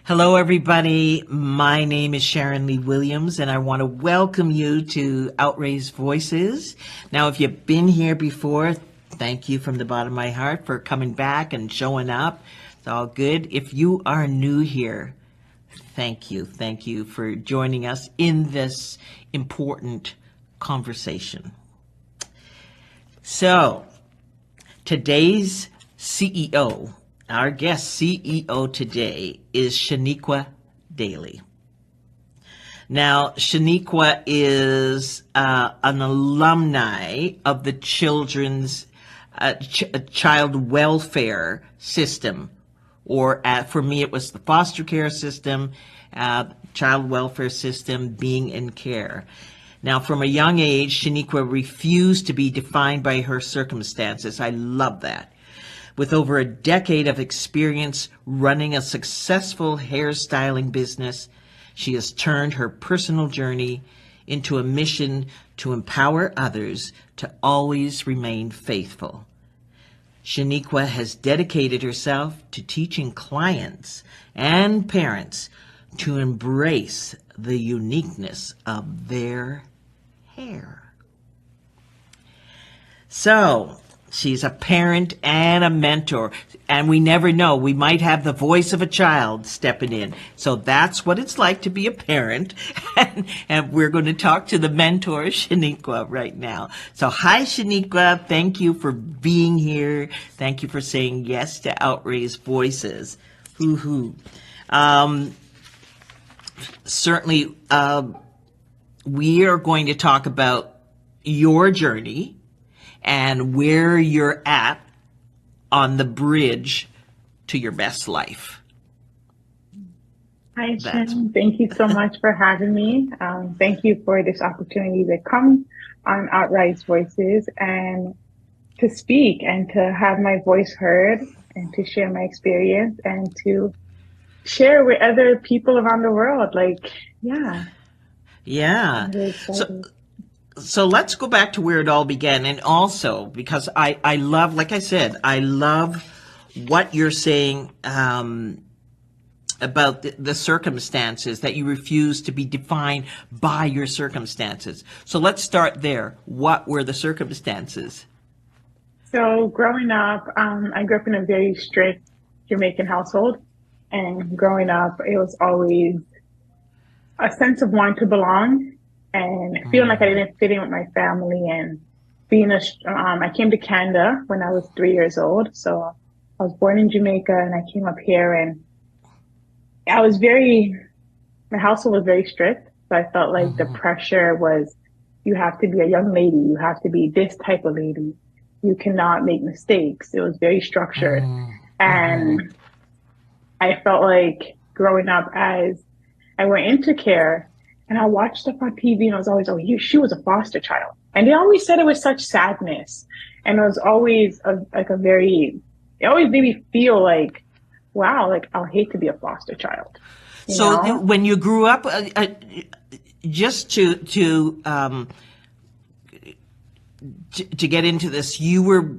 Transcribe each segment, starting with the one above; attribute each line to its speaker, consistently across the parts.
Speaker 1: Hello, everybody. My name is Sharon Lee Williams, and I want to welcome you to Outraised Voices. Now, if you've been here before, thank you from the bottom of my heart for coming back and showing up. It's all good. If you are new here, thank you. Thank you for joining us in this important conversation. So, today's CEO, our guest CEO today is Sheniquah Daley. Now, Sheniquah is an alumni of the children's child welfare system, or for me it was the foster care system, child welfare system, being in care. Now, from a young age, Sheniquah refused to be defined by her circumstances. I love that. With over a decade of experience running a successful hairstyling business, she has turned her personal journey into a mission to empower others to always remain faithful. Sheniquah has dedicated herself to teaching clients and parents to embrace the uniqueness of their hair. So, she's a parent and a mentor, and we never know. We might have the voice of a child stepping in. So that's what it's like to be a parent, and we're going to talk to the mentor, Sheniquah, right now. So hi, Sheniquah. Thank you for being here. Thank you for saying yes to Outraised Voices. Hoo-hoo. Certainly, we are going to talk about your journey and where you're at on the bridge to your best life.
Speaker 2: Hi, Shannon. Thank you so much for having me. Thank you for this opportunity to come on Outright Voices and to speak and to have my voice heard and to share my experience and to share with other people around the world.
Speaker 1: Yeah.
Speaker 2: I'm really excited.
Speaker 1: So let's go back to where it all began. And also, because I love, like I said, I love what you're saying about the circumstances, that you refuse to be defined by your circumstances. So let's start there. What were the circumstances?
Speaker 2: So growing up, I grew up in a very strict Jamaican household. And growing up, it was always a sense of wanting to belong and feeling like I didn't fit in with my family, and I came to Canada when I was 3 years old. So I was born in Jamaica and I came up here, and my household was very strict. So I felt like the pressure was, you have to be a young lady. You have to be this type of lady. You cannot make mistakes. It was very structured. And I felt like growing up, as I went into care, and I watched stuff on TV, and I was always, she was a foster child. And they always said it with such sadness. And it was always it always made me feel like, wow, like I'll hate to be a foster child.
Speaker 1: So when you grew up, just to get into this, you were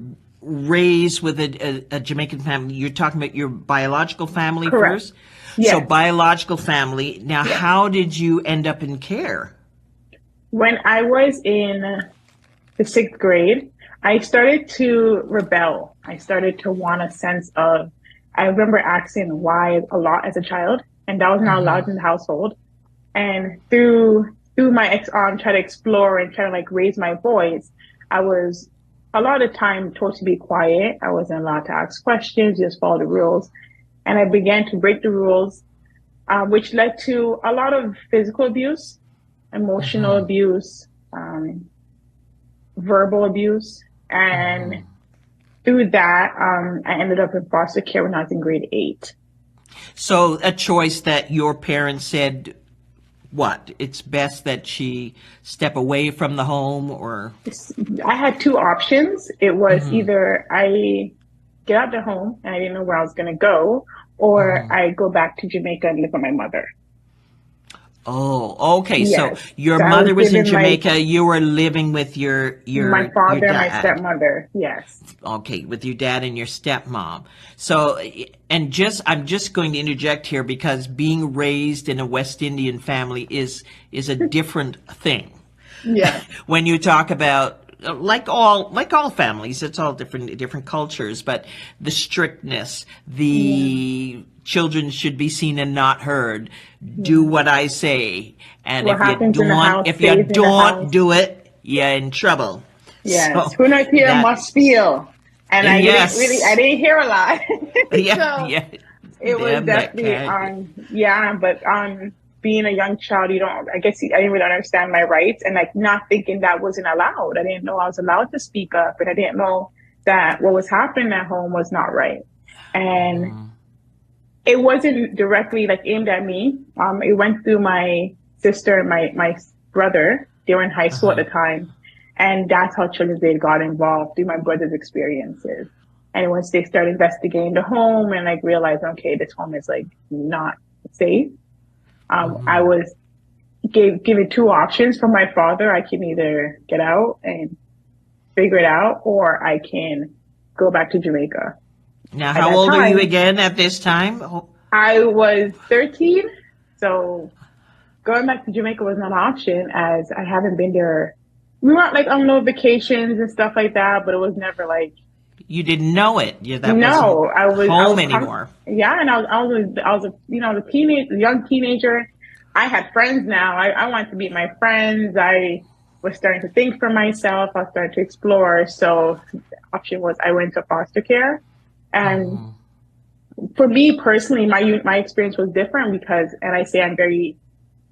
Speaker 1: raised with a Jamaican family. You're talking about your biological family
Speaker 2: Correct.
Speaker 1: first?
Speaker 2: Yes.
Speaker 1: So biological family. Now,
Speaker 2: Yes.
Speaker 1: How did you end up in care?
Speaker 2: When I was in the 6th grade, I started to rebel. I started to want a sense of, I remember asking why a lot as a child, and that was not allowed in the household. And through my try to explore and try to raise my voice, I was a lot of the time told to be quiet. I wasn't allowed to ask questions, just follow the rules. And I began to break the rules, which led to a lot of physical abuse, emotional abuse, verbal abuse. And through that, I ended up in foster care when I was in grade 8.
Speaker 1: So a choice that your parents said, what? It's best that she step away from the home, or?
Speaker 2: I had 2 options. It was either I get out the home and I didn't know where I was going to go, or I go back to Jamaica and live with my mother.
Speaker 1: Oh, okay. So
Speaker 2: Yes.
Speaker 1: your
Speaker 2: So I was
Speaker 1: mother was in
Speaker 2: given like
Speaker 1: Jamaica. You were living with
Speaker 2: my
Speaker 1: your
Speaker 2: father and my
Speaker 1: dad.
Speaker 2: stepmother. Yes.
Speaker 1: Okay, with your dad and your stepmom. So, and I'm just going to interject here because being raised in a West Indian family is a different thing.
Speaker 2: Yes.
Speaker 1: When you talk about like all families, it's all different cultures, but the strictness,
Speaker 2: Yeah.
Speaker 1: the children should be seen and not heard. Do
Speaker 2: Yeah.
Speaker 1: what I say, and
Speaker 2: What happens in the house
Speaker 1: if you
Speaker 2: stays in the
Speaker 1: don't
Speaker 2: house.
Speaker 1: do it, you're in trouble.
Speaker 2: Yes.
Speaker 1: So
Speaker 2: Who not here
Speaker 1: that
Speaker 2: must feel. And I
Speaker 1: yes,
Speaker 2: didn't hear a lot.
Speaker 1: yeah,
Speaker 2: So
Speaker 1: yeah,
Speaker 2: it was
Speaker 1: them that
Speaker 2: definitely
Speaker 1: can.
Speaker 2: yeah, but being a young child, you don't I guess I didn't really understand my rights and like not thinking that wasn't allowed. I didn't know I was allowed to speak up and I didn't know that what was happening at home was not right. And it wasn't directly like aimed at me. It went through my sister and my brother. They were in high school at
Speaker 1: Uh-huh.
Speaker 2: the time. And that's how Children's Aid got involved through my brother's experiences. And once they started investigating the home and like realized, okay, this home is like not safe. I was given two options from my father. I can either get out and figure it out, or I can go back to Jamaica.
Speaker 1: Now,
Speaker 2: At
Speaker 1: how
Speaker 2: that
Speaker 1: old are you
Speaker 2: time,
Speaker 1: again at this time? Oh,
Speaker 2: I was 13. So going back to Jamaica was not an option as I haven't been there. We went like on no vacations and stuff like that, but it was never like
Speaker 1: you didn't know it. That wasn't
Speaker 2: no. I
Speaker 1: home
Speaker 2: was
Speaker 1: anymore.
Speaker 2: yeah, and I was a a young teenager. I had friends now. I wanted to meet my friends. I was starting to think for myself. I was starting to explore. So the option was I went to foster care, and for me personally, my experience was different because, and I say I'm very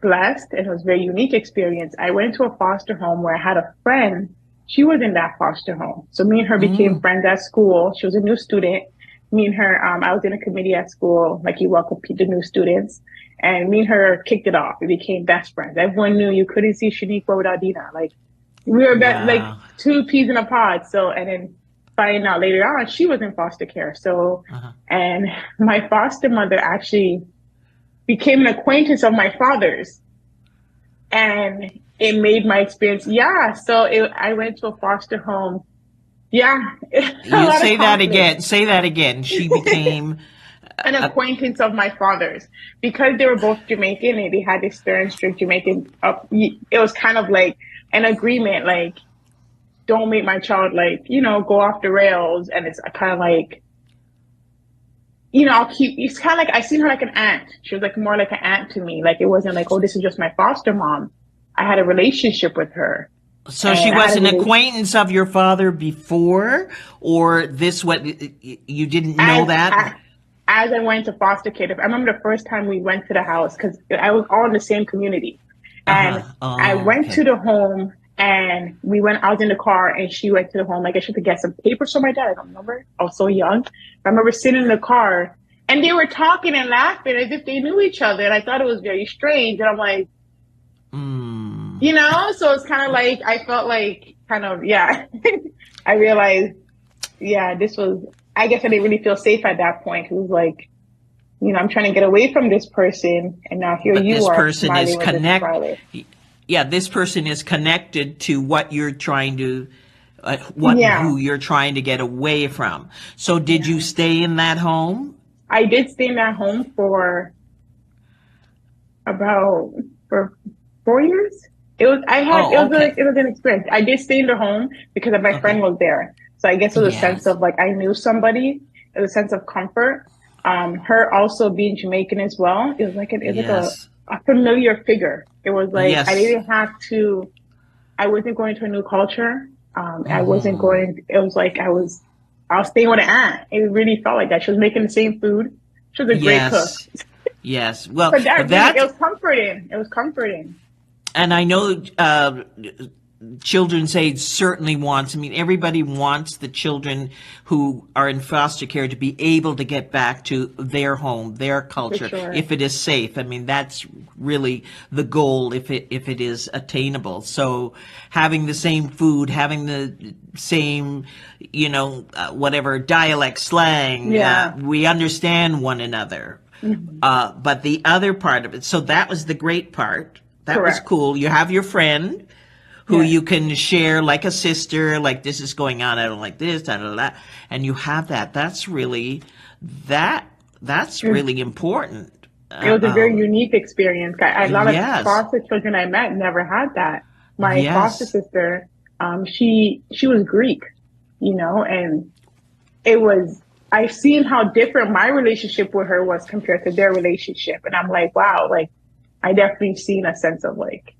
Speaker 2: blessed and it was a very unique experience. I went to a foster home where I had a friend. She was in that foster home. So me and her became friends at school. She was a new student. Me and her, I was in a committee at school, like you welcome the new students. And me and her kicked it off. We became best friends. Everyone knew you couldn't see Sheniquah without Dina. Like we were like
Speaker 1: Wow.
Speaker 2: two peas in a pod. So, and then finding out later on, she was in foster care. So,
Speaker 1: Uh-huh.
Speaker 2: and my foster mother actually became an acquaintance of my father's, and it made my experience. Yeah, so I went to a foster home. Yeah, a
Speaker 1: You
Speaker 2: lot of
Speaker 1: say that
Speaker 2: conflict.
Speaker 1: again. Say that again. She became
Speaker 2: An
Speaker 1: a,
Speaker 2: acquaintance of my father's because they were both Jamaican and they had this stern, strict Jamaican. It was kind of like an agreement, like don't make my child like go off the rails, and it's kind of like I'll keep, it's kind of like, I seen her like an aunt. She was like more like an aunt to me. Like, it wasn't like, oh, this is just my foster mom. I had a relationship with her
Speaker 1: so she
Speaker 2: and I had
Speaker 1: was
Speaker 2: a
Speaker 1: an
Speaker 2: relationship
Speaker 1: acquaintance of your father before, or this what you didn't know
Speaker 2: as,
Speaker 1: that?
Speaker 2: as I went to foster care. I remember the first time we went to the house because I was all in the same community, and
Speaker 1: Uh-huh.
Speaker 2: I
Speaker 1: Oh,
Speaker 2: went
Speaker 1: okay.
Speaker 2: to the home and I was in the car and she went to the home. Like I should to get some papers for my dad. I don't remember. I was so young. I remember sitting in the car and they were talking and laughing as if they knew each other. And I thought it was very strange. And I'm like,
Speaker 1: Mm.
Speaker 2: so it's kind of like, I felt like kind of, yeah, I realized, yeah, I guess I didn't really feel safe at that point. It was like, I'm trying to get away from this person. And now here
Speaker 1: But
Speaker 2: you
Speaker 1: this
Speaker 2: are
Speaker 1: person is
Speaker 2: smiling with this smiley.
Speaker 1: yeah, this person is connected to what you're trying to
Speaker 2: Yeah.
Speaker 1: who you're trying to get away from. So did you
Speaker 2: Yeah.
Speaker 1: stay in that home?
Speaker 2: I did stay in that home about for 4 years.
Speaker 1: Oh, okay.
Speaker 2: It was an experience. I did stay in the home because my friend
Speaker 1: Okay.
Speaker 2: was there. So I guess it was a sense
Speaker 1: Yes.
Speaker 2: of like I knew somebody. It was a sense of comfort. Her also being Jamaican as well. It was like
Speaker 1: Yes.
Speaker 2: a familiar figure. It was like I
Speaker 1: Yes.
Speaker 2: didn't have to I wasn't going to a new culture. I wasn't going it was like I was staying with an aunt. It really felt like that. She was making the same food. She was a great cook.
Speaker 1: Yes. Yes. Well,
Speaker 2: But that really, it
Speaker 1: that
Speaker 2: was comforting. It was comforting.
Speaker 1: and I know children's aid certainly wants, I mean, everybody wants the children who are in foster care to be able to get back to their home, their
Speaker 2: For
Speaker 1: culture,
Speaker 2: sure.
Speaker 1: if it is safe. I mean, that's really the goal if it is attainable. So having the same food, having the same, whatever dialect, slang,
Speaker 2: Yeah.
Speaker 1: we understand one another.
Speaker 2: Mhm.
Speaker 1: But the other part of it, so that was the great part. That was
Speaker 2: Correct.
Speaker 1: cool. You have your friend who
Speaker 2: Yes.
Speaker 1: you can share like a sister, like this is going on, I don't like this, da, da, da, and you have that. That that's
Speaker 2: It was,
Speaker 1: really important.
Speaker 2: it was a very unique experience. A lot of
Speaker 1: Yes,
Speaker 2: foster children I met never had that. My foster
Speaker 1: yes.
Speaker 2: sister, she was Greek, and it was, I've seen how different my relationship with her was compared to their relationship. And I'm like, wow, like I definitely seen a sense of like,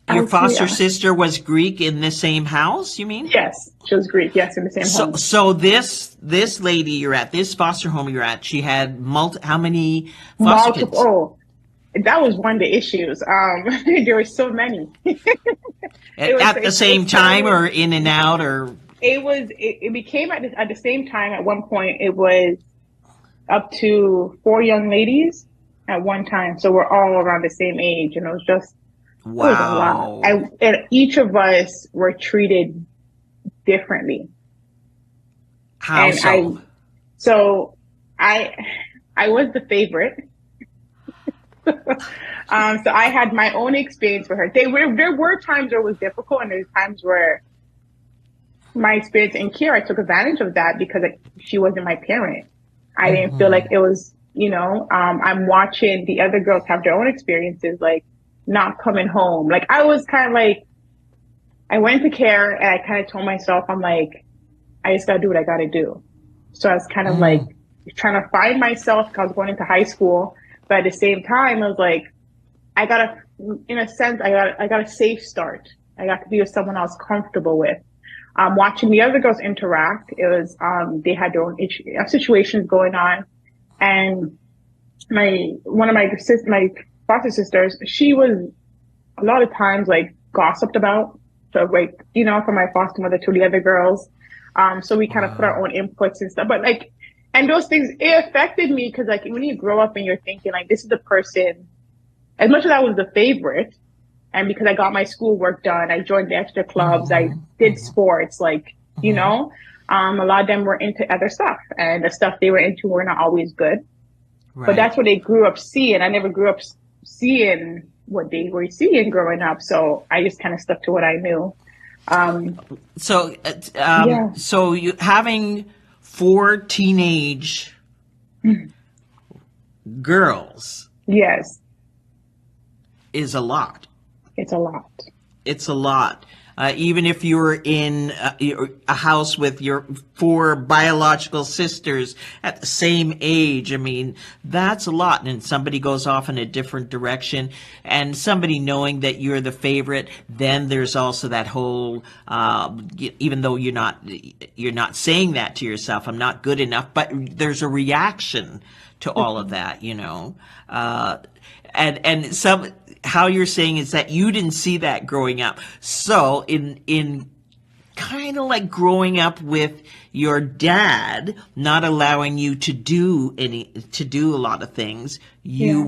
Speaker 1: Your foster
Speaker 2: yeah,
Speaker 1: sister was Greek in the same house, you mean?
Speaker 2: yes, she was Greek. Yes, in the same
Speaker 1: So,
Speaker 2: home.
Speaker 1: so this lady you're at, this foster home you're at, she had how many foster
Speaker 2: Multiple.
Speaker 1: kids?
Speaker 2: Oh, that was one of the issues. There were so many.
Speaker 1: At the
Speaker 2: It
Speaker 1: same time,
Speaker 2: started.
Speaker 1: or in and out, or
Speaker 2: It became at the same time. At one point, it was up to four young ladies at one time. So we're all around the same age, and it was a lot.
Speaker 1: wow.
Speaker 2: And each of us were treated differently.
Speaker 1: How
Speaker 2: And
Speaker 1: so?
Speaker 2: so I, I was the favorite. So I had my own experience with her. There were times where it was difficult, and there's times where my experience in care, I took advantage of that because she wasn't my parent. I didn't feel like it was, I'm watching the other girls have their own experiences, like not coming home. Like I was kind of like, I went to care and I kind of told myself, I'm like, I just gotta do what I gotta do. So I was kind of like trying to find myself because I was going into high school, but at the same time, I was like, I gotta, in a sense, I got a safe start. I got to be with someone I was comfortable with. Watching the other girls interact, it was, they had their own situations going on. And one of my foster sisters, she was a lot of times like gossiped about. So like, from my foster mother to the other girls. So we kind of put our
Speaker 1: Wow.
Speaker 2: own inputs and stuff, but like, and those things, it affected me because like when you grow up and you're thinking like, this is the person, as much as I was the favorite, and because I got my schoolwork done, I joined the extra clubs, I did sports, like, a lot of them were into other stuff and the stuff they were into were not always good, but
Speaker 1: Right.
Speaker 2: that's what they grew up seeing. I never grew up seeing what they were seeing growing up. So I just kind of stuck to what I knew. Um,
Speaker 1: So,
Speaker 2: yeah,
Speaker 1: so you having four teenage girls
Speaker 2: yes,
Speaker 1: is a lot.
Speaker 2: it's a lot.
Speaker 1: It's a lot. Even if you're in a house with your four biological sisters at the same age, I mean, that's a lot. And somebody goes off in a different direction, and somebody knowing that you're the favorite, then there's also that whole, even though you're not saying that to yourself, I'm not good enough, but there's a reaction to all of that, and some how you're saying is that you didn't see that growing up. So in kind of like growing up with your dad not allowing you to do a lot of things, you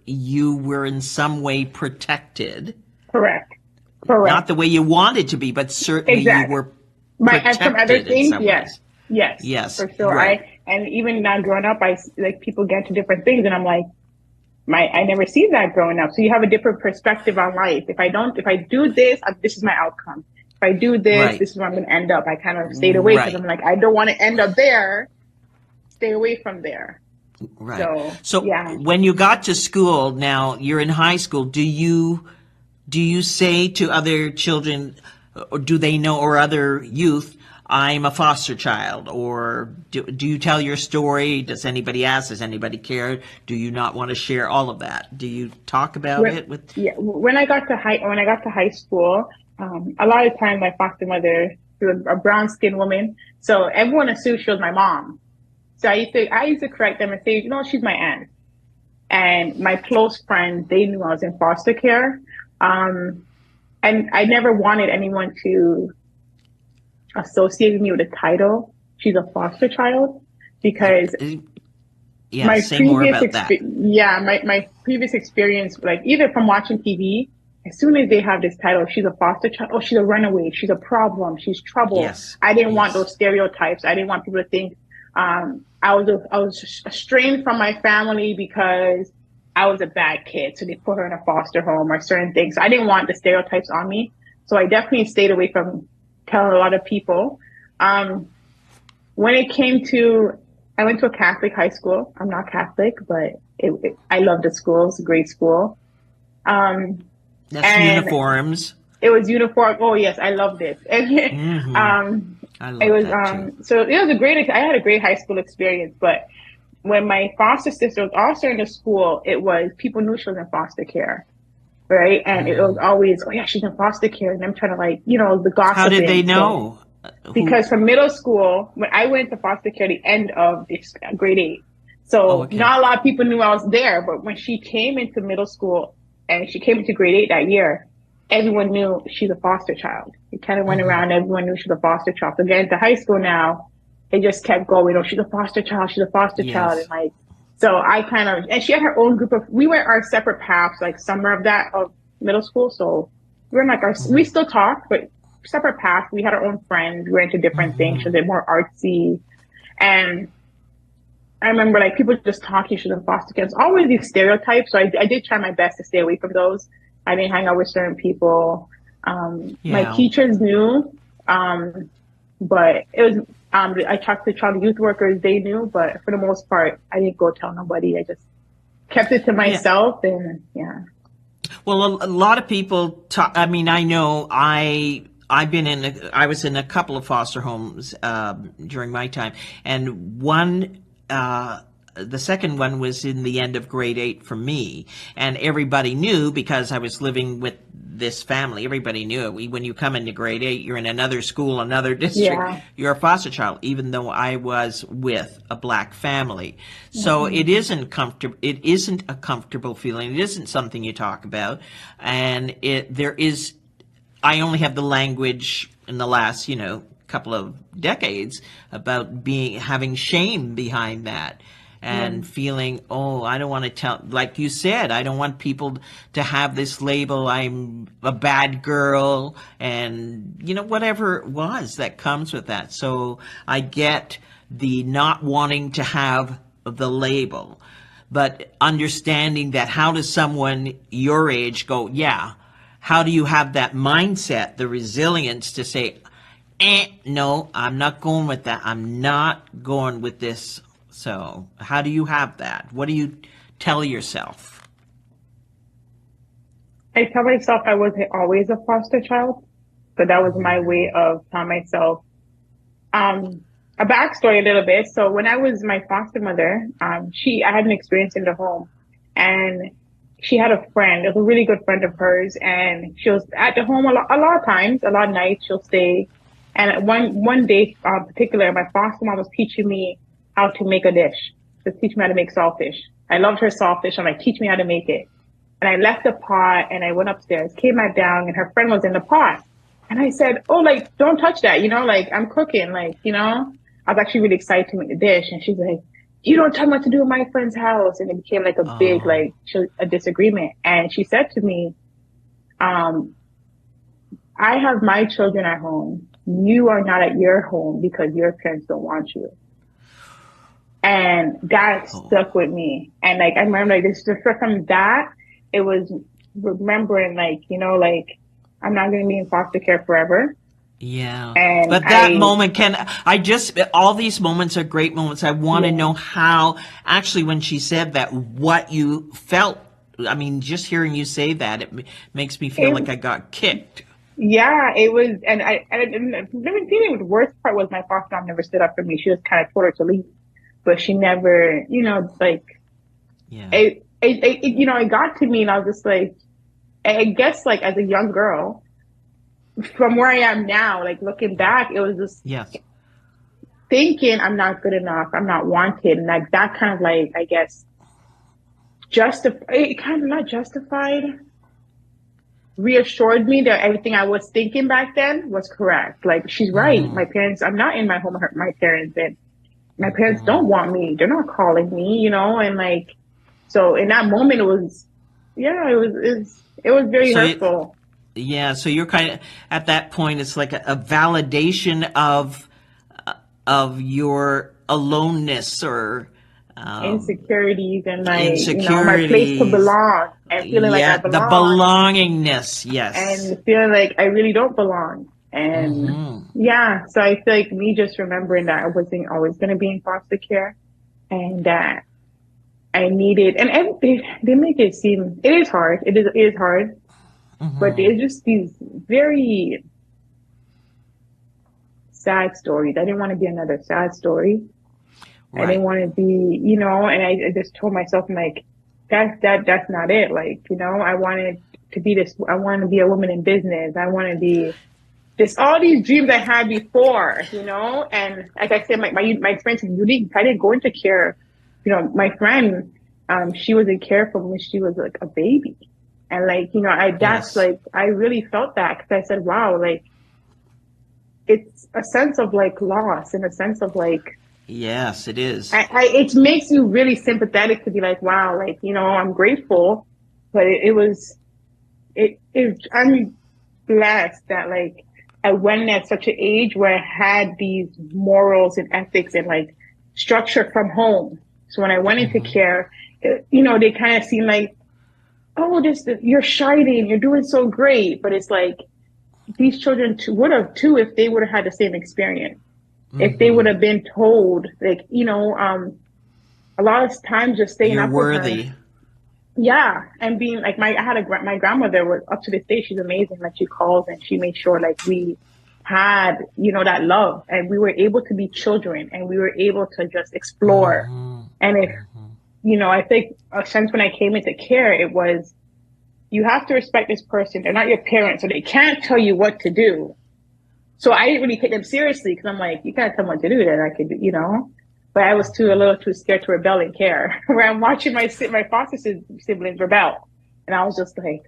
Speaker 2: Yeah,
Speaker 1: were in some way protected.
Speaker 2: correct,
Speaker 1: Not
Speaker 2: correct,
Speaker 1: the way you wanted to be, but certainly you
Speaker 2: exactly.
Speaker 1: were
Speaker 2: And from other
Speaker 1: protected in
Speaker 2: things,
Speaker 1: some
Speaker 2: yes,
Speaker 1: ways.
Speaker 2: yes,
Speaker 1: Yes,
Speaker 2: for sure.
Speaker 1: right.
Speaker 2: And even now growing up, I like people get to different things, and I'm like, I never see that growing up. So you have a different perspective on life. If I do this, this is my outcome. If I do this,
Speaker 1: Right.
Speaker 2: this is where I'm going to end up. I kind of stayed away because I'm
Speaker 1: Right.
Speaker 2: like, I don't want to end up there. Stay away from there.
Speaker 1: Right.
Speaker 2: So
Speaker 1: So
Speaker 2: yeah.
Speaker 1: when you got to school, now you're in high school, do you say to other children, or do they know, or other youth, I'm a foster child? Or do you tell your story? Does anybody ask? Does anybody care? Do you not want to share all of that? Do you talk about
Speaker 2: When,
Speaker 1: it with?
Speaker 2: yeah, when I got to high school, a lot of times my foster mother, she was a brown skinned woman. So everyone assumed she was my mom. So I used to correct them and say, she's my aunt. And my close friends, they knew I was in foster care. Um, and I never wanted anyone to associate me with the title, she's a foster child, because
Speaker 1: Yeah, say more about that.
Speaker 2: my previous experience, like either from watching TV, as soon as they have this title, she's a foster child, oh, she's a runaway, she's a problem, she's trouble.
Speaker 1: Yes,
Speaker 2: I didn't want
Speaker 1: yes,
Speaker 2: those stereotypes. I didn't want people to think, I was estranged from my family because I was a bad kid. So they put her in a foster home or certain things. So I didn't want the stereotypes on me. So I definitely stayed away from telling a lot of people. Um, when it came to, I went to a Catholic high school. I'm not Catholic, but I love the school. It's a great school. Um,
Speaker 1: That's
Speaker 2: and
Speaker 1: uniforms.
Speaker 2: it was uniform. Oh yes, I love this. And
Speaker 1: Hmm.
Speaker 2: um,
Speaker 1: I
Speaker 2: it
Speaker 1: love
Speaker 2: was
Speaker 1: that too.
Speaker 2: so it was a great. I had a great high school experience, but when my foster sister was also in the school, it was people knew she was in foster care, right? And it was always, oh yeah, she's in foster care, and I'm trying to like, the
Speaker 1: How did they
Speaker 2: gossiping. So
Speaker 1: know? Who?
Speaker 2: because from middle school, when I went to foster care, the end of this grade eight,
Speaker 1: Oh,
Speaker 2: so
Speaker 1: okay.
Speaker 2: not a lot of people knew I was there. But when she came into middle school and she came into grade eight that year, everyone knew she's a foster child. It kind of went around. Everyone knew she's a foster child. So getting to high school now, it just kept going. Oh, she's a foster child. She's a foster child, and
Speaker 1: Yes.
Speaker 2: like, so I kind of, and she had her own group of. We went our separate paths, like summer of that of middle school. So we were in like we still talk, but separate paths. We had our own friends. We were into different things. She was a bit more artsy, and I remember like people just talking. She was in foster care. It's always these stereotypes. So I did try my best to stay away from those. I didn't hang out with certain people. My
Speaker 1: Yeah.
Speaker 2: teachers knew, but it was I talked to child youth workers. They knew, but for the most part, I didn't go tell nobody. I just kept it to
Speaker 1: Yeah.
Speaker 2: myself, and yeah,
Speaker 1: Well, a lot of people talk. I mean, I know I've been in. I was in a couple of foster homes during my time, and one. The second one was in the end of grade eight for me, and everybody knew because I was living with this family. Everybody knew it. When you come into grade eight, you're in another school, another district.
Speaker 2: yeah,
Speaker 1: You're a foster child, even though I was with a black family. So
Speaker 2: hmm
Speaker 1: it isn't comfortable. It isn't a comfortable feeling. It isn't something you talk about, and there is. I only have the language in the last, couple of decades about having shame behind that
Speaker 2: yeah.
Speaker 1: and feeling, oh, I don't want to tell, like you said, I don't want people to have this label, I'm a bad girl, and, whatever it was that comes with that. So I get the not wanting to have the label, but understanding that how does someone your age go, yeah, how do you have that mindset, the resilience to say, no, I'm not going with that. I'm not going with this. So, how do you have that? What do you tell yourself?
Speaker 2: I tell myself I wasn't always a foster child, so that was my way of telling myself. Um, a backstory a little bit. So when I was my foster mother, I had an experience in the home, and she had a friend, it was a really good friend of hers, and she was at the home a lot of times, a lot of nights she'll stay. And one day, particular, my foster mom was teaching me how to make a dish. To teach me how to make saltfish. I loved her saltfish. I'm like, teach me how to make it. And I left the pot and I went upstairs, came back down, and her friend was in the pot. And I said, oh, like, don't touch that, like I'm cooking, like, I was actually really excited to make the dish. And she's like, you don't tell me what to do in my friend's house. And it became like a big,
Speaker 1: Oh,
Speaker 2: like, a disagreement. And she said to me, um, I have my children at home. You are not at your home because your parents don't want you. And that
Speaker 1: oh,
Speaker 2: stuck with me. And like, I remember like this, from that, it was remembering like, like, I'm not going to be in foster care forever.
Speaker 1: yeah.
Speaker 2: And
Speaker 1: But that moment all these moments are great moments. I want to
Speaker 2: yeah,
Speaker 1: know how, actually, when she said that, what you felt. I mean, just hearing you say that, makes me feel
Speaker 2: it,
Speaker 1: like I got kicked.
Speaker 2: yeah, it was, and I didn't, the worst part was my foster mom never stood up for me. She just kind of told her to leave, but she never, like,
Speaker 1: Yeah.
Speaker 2: it got to me and I was just like, I guess like as a young girl, from where I am now, like looking back, it was just
Speaker 1: Yes.
Speaker 2: thinking I'm not good enough, I'm not wanted, and like that kind of like I guess it kind of not justified, reassured me that everything I was thinking back then was correct. Like she's right. My parents, I'm not in my home with my parents, and my parents don't want me. They're not calling me, and like so in that moment it was yeah, it was very
Speaker 1: So,
Speaker 2: hurtful.
Speaker 1: yeah, so you're kind of at that point. It's like a validation of your aloneness or
Speaker 2: insecurities and my place to
Speaker 1: insecurities.
Speaker 2: belong and feeling like I
Speaker 1: Yeah, the
Speaker 2: belong
Speaker 1: belongingness. Yes.
Speaker 2: and feeling like I really don't belong. And
Speaker 1: Hmm.
Speaker 2: yeah, so I feel like me just remembering that I wasn't always going to be in foster care and that I needed, and they make it seem, it is hard. It is hard, but
Speaker 1: Hmm.
Speaker 2: there's just these very sad stories. I didn't want to be another sad story. I didn't
Speaker 1: Right.
Speaker 2: want to be, and I just told myself, I'm like, that's not it. Like, I wanted to be this, I want to be a woman in business. I want to be this, all these dreams I had before, and like I said, my experience is unique. I didn't go into care. My friend, she was in care from when she was like a baby. And like, that's
Speaker 1: Yes.
Speaker 2: like, I really felt that because I said, wow, like, it's a sense of like loss and a sense of like,
Speaker 1: Yes, it is.
Speaker 2: it makes you really sympathetic to be like, wow, like, I'm grateful, but I'm blessed that like I went at such an age where I had these morals and ethics and like structure from home. So when I went into
Speaker 1: Hmm.
Speaker 2: care, they kind of seem like, oh, you're shining, you're doing so great, but it's like these children would have too if they would have had the same experience. If they would
Speaker 1: Hmm.
Speaker 2: have been told, like, a lot of times just staying
Speaker 1: You're
Speaker 2: up with her.
Speaker 1: worthy.
Speaker 2: Yeah. And being like, my grandmother was up to this day. She's amazing. Like she calls and she made sure like we had, that love and we were able to be children and we were able to just explore.
Speaker 1: Hmm.
Speaker 2: And if,
Speaker 1: Hmm.
Speaker 2: I think a sense when I came into care, it was, you have to respect this person. They're not your parents, so they can't tell you what to do. So I didn't really take them seriously because I'm like, you can't tell me what to do that I could, But I was a little too scared to rebel and care. Where I'm watching my foster siblings rebel, and I was just like,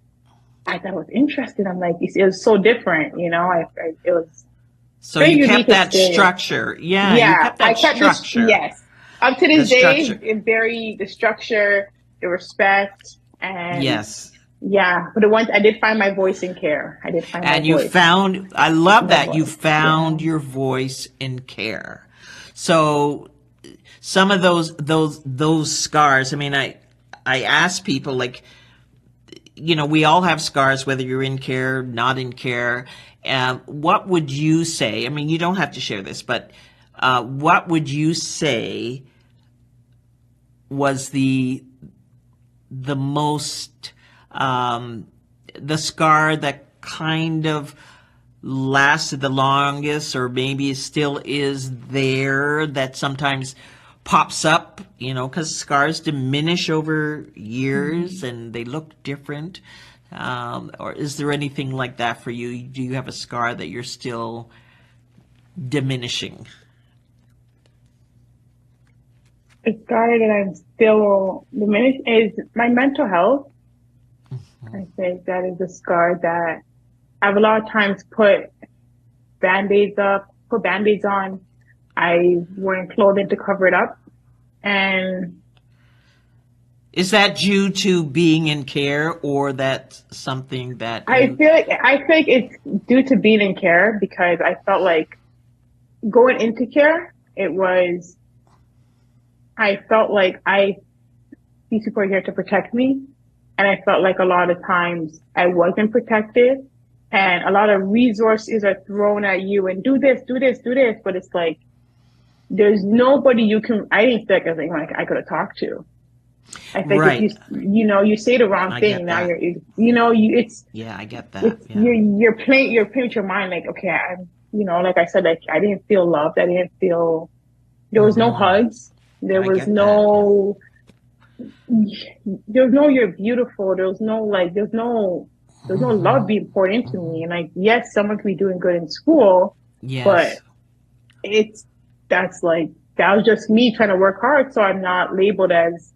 Speaker 2: I thought it was interesting. I'm like, it was so different, it was
Speaker 1: So
Speaker 2: very
Speaker 1: you
Speaker 2: unique
Speaker 1: kept that
Speaker 2: experience.
Speaker 1: structure. Yeah, you
Speaker 2: Yeah,
Speaker 1: kept
Speaker 2: I
Speaker 1: that
Speaker 2: kept this.
Speaker 1: structure.
Speaker 2: Yes, up to
Speaker 1: The
Speaker 2: this day,
Speaker 1: structure.
Speaker 2: the structure, the respect, and
Speaker 1: Yes.
Speaker 2: yeah. But the ones I did find my voice in care. I did find my
Speaker 1: And you
Speaker 2: voice.
Speaker 1: found, I love
Speaker 2: My
Speaker 1: that you
Speaker 2: voice. Yeah.
Speaker 1: found your voice in care. So some of those scars, I mean, I ask people like, we all have scars, whether you're in care, not in care. What would you say? I mean, you don't have to share this, but what would you say was the most the scar that kind of lasted the longest, or maybe still is there, that sometimes pops up, because scars diminish over years
Speaker 2: Mhm.
Speaker 1: and they look different. Or is there anything like that for you? Do you have a scar that you're still diminishing?
Speaker 2: The scar that I'm still diminished is my mental health. I think that is a scar that I've a lot of times put band-aids on. I wearing clothing to cover it up. And
Speaker 1: Is that due to being in care, or that's something that
Speaker 2: I
Speaker 1: you?
Speaker 2: feel like it's due to being in care because I felt like going into care, I felt like these people are here to protect me. And I felt like a lot of times I wasn't protected and a lot of resources are thrown at you and do this, do this, do this. But it's like, there's nobody I didn't feel like I could have talked to. I think if
Speaker 1: Right.
Speaker 2: you say the wrong
Speaker 1: I
Speaker 2: thing,
Speaker 1: get
Speaker 2: now
Speaker 1: that.
Speaker 2: it's
Speaker 1: Yeah, I get that. Yeah.
Speaker 2: you're playing with your mind. Like, okay, like I said, like I didn't feel loved. There was no
Speaker 1: Hmm.
Speaker 2: hugs. There
Speaker 1: I
Speaker 2: was
Speaker 1: get that. Yeah.
Speaker 2: no, you're beautiful. There's no love
Speaker 1: Hmm.
Speaker 2: being poured into me.
Speaker 1: Hmm.
Speaker 2: And like, yes, someone could be doing good in school, but
Speaker 1: Yes.
Speaker 2: it's, that was just me trying to work hard. So I'm not labeled as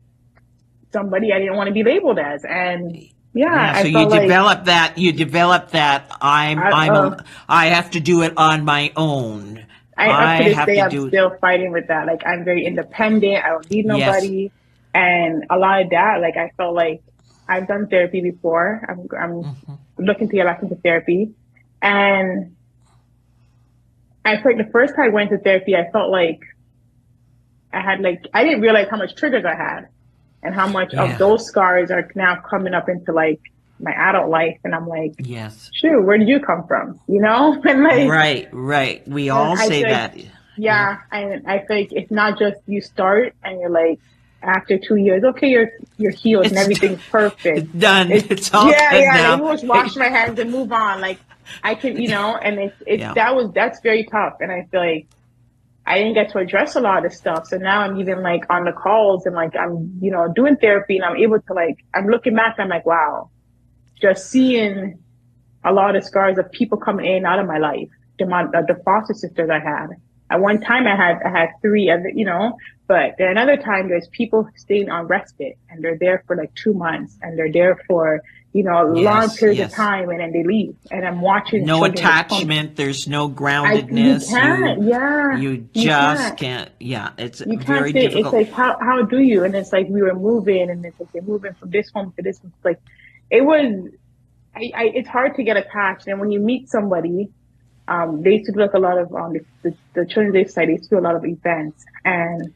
Speaker 2: somebody I didn't want to be labeled as. And yeah,
Speaker 1: Yeah. So
Speaker 2: I felt like
Speaker 1: you develop that
Speaker 2: I, uh,
Speaker 1: I have to do it on my own.
Speaker 2: up to
Speaker 1: I
Speaker 2: this
Speaker 1: have
Speaker 2: day,
Speaker 1: to
Speaker 2: I'm
Speaker 1: do it.
Speaker 2: still fighting with that. Like I'm very independent. I don't need
Speaker 1: Yes.
Speaker 2: nobody. And a lot of that, like I felt like I've done therapy before. I'm looking to get back into therapy. And I felt like the first time I went to therapy, I felt like I had like, I didn't realize how much triggers I had and how much of
Speaker 1: Yeah.
Speaker 2: those scars are now coming up into like my adult life. And I'm like,
Speaker 1: Yes.
Speaker 2: shoot, where did you come from? You know? And like,
Speaker 1: Right. Right. We
Speaker 2: and
Speaker 1: all
Speaker 2: I
Speaker 1: say
Speaker 2: feel like,
Speaker 1: that. Yeah.
Speaker 2: yeah, and I feel like it's not just you start and you're like, after 2 years, okay, you're healed and
Speaker 1: It's
Speaker 2: everything's perfect.
Speaker 1: it's done.
Speaker 2: It's
Speaker 1: It's all
Speaker 2: yeah,
Speaker 1: done
Speaker 2: yeah. Let
Speaker 1: now.
Speaker 2: me just wash my hands and move on. Like I can, and it's
Speaker 1: Yeah.
Speaker 2: that's very tough. And I feel like I didn't get to address a lot of stuff. So now I'm even like on the calls and like I'm, doing therapy and I'm able to like I'm looking back and I'm like, wow, just seeing a lot of scars of people coming in and out of my life. The foster sisters I had. At one time I had three other, but then another time there's people staying on respite and they're there for like 2 months and they're there for, long
Speaker 1: Yes.
Speaker 2: periods of
Speaker 1: Yes.
Speaker 2: time and then they leave. And I'm watching
Speaker 1: No
Speaker 2: children just come.
Speaker 1: attachment. There's no
Speaker 2: You
Speaker 1: groundedness.
Speaker 2: can't, yeah,
Speaker 1: You
Speaker 2: you
Speaker 1: just
Speaker 2: can't.
Speaker 1: can't. Yeah. It's
Speaker 2: You can't
Speaker 1: very
Speaker 2: say it's
Speaker 1: difficult.
Speaker 2: like how do you? And it's like we were moving and it's like they're moving from this home to this home. It's like it was it's hard to get attached. And when you meet somebody, they used to do like a lot of the Children's Day Society used to do a lot of events, and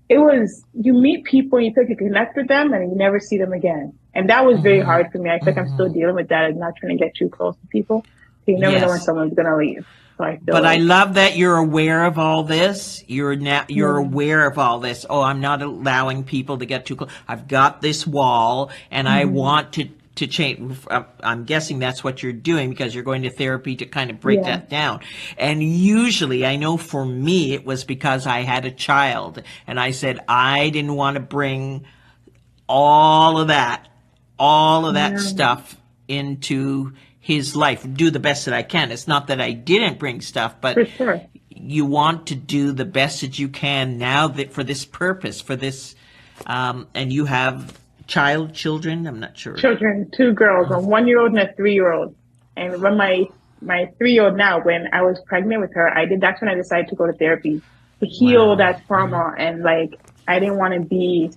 Speaker 2: it was you meet people, you feel like you connect with them, and you never see them again. And that was very
Speaker 1: Hmm.
Speaker 2: hard for me. I feel like I'm still
Speaker 1: Hmm.
Speaker 2: dealing with that and not trying to get too close to people. So you never know when
Speaker 1: Yes.
Speaker 2: someone's gonna leave. So I feel
Speaker 1: But I
Speaker 2: like
Speaker 1: love that you're aware of all this. You're
Speaker 2: yeah,
Speaker 1: aware of all this. Oh, I'm not allowing people to get too close. I've got this wall, and I
Speaker 2: hmm
Speaker 1: want to change. I'm guessing that's what you're doing because you're going to therapy to kind of break
Speaker 2: yeah,
Speaker 1: that down. And usually, I know for me, it was because I had a child, and I said I didn't want to bring all of that, all of that
Speaker 2: yeah,
Speaker 1: stuff into his life. Do the best that I can. It's not that I didn't bring stuff, but
Speaker 2: for sure.
Speaker 1: you want to do the best that you can now that for this purpose, for this, and you have children. I'm not sure.
Speaker 2: Children, two girls, a 1-year-old and a 3-year-old. And when my 3-year-old now, when I was pregnant with her, that's when I decided to go to therapy to heal
Speaker 1: Wow.
Speaker 2: that trauma. And like, I didn't want to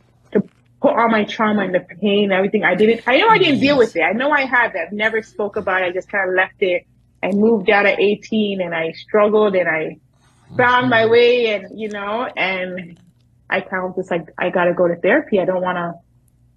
Speaker 2: put all my trauma and the pain and everything. I know I didn't deal with
Speaker 1: Yes.
Speaker 2: it. I know I have. I've never spoke about it. I just kind of left it. I moved out at 18 and I struggled and I found my way and I kind of just like, I got to go to therapy. I don't want to